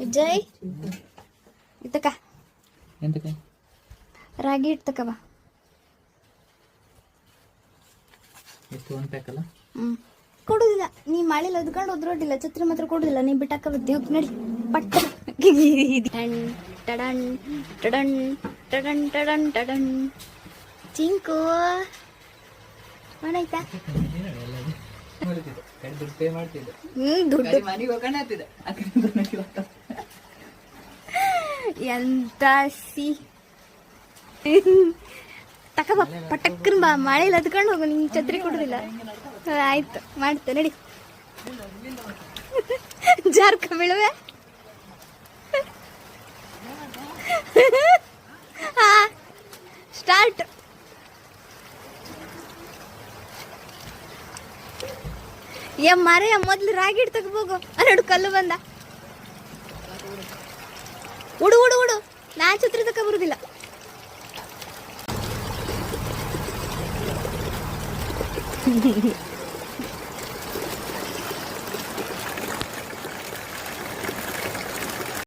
ವಿಜಯ್ ಇತ್ತಕ್ಕ ಎಂತಕ್ಕೆ ರಾಗಿ ಇಡ್ತಕ್ಕ ಬಾ. ಎಷ್ಟು ಒಂದು ಪ್ಯಾಕ್ ಅಲ್ಲ? ಕೊಡುದಿಲ್ಲ ನೀ ಮಾಡಿಲ್ಲ ಅದ್ಕೊಂಡು ಒದ್ರೋಟಿಲ್ಲ ಛತ್ರಿ ಮಾತ್ರ ಕೊಡುದಿಲ್ಲ. ನೀ ಬಿಟ್ಟಾಕ ದೇವ್ ನಡಿ ಪಟ್ಟ ಟಣ್ ಟಡಣ್ ಟಡಣ್ ಟಡಣ್ ಟಡಣ್ ಟಡಣ್. ಚಿಂಕು ಮಾಡಾಯ್ತಾ? ದುಡ್ಡು ಎಂತ ಸಿ ತಕಬಾ ಪಟಕ್ಕನ್ ಬಾ. ಮಳೆ ಇಲ್ಲ ಅದ್ಕೊಂಡು ಹೋಗು. ನಿಂಗೆ ಛತ್ರಿ ಕೊಡುದಿಲ್ಲ. ಆಯ್ತು ಮಾಡ್ತೆ ನಡಿ. ಜಾರ್ಕ ಬೀಳುವೆ. ಹಾ ಸ್ಟಾರ್ಟ್. ಮಾರೇ ಮೊದ್ಲು ರಾಗಿ ಇಡ್ ತಗೋಬೋಗು. ಎರಡು ಕಲ್ಲು ಬಂದ. ಉಡು ಉಡು ಉಡು. ನಾ ಛತ್ರಿ ತಕ ಬರುದಿಲ್ಲ.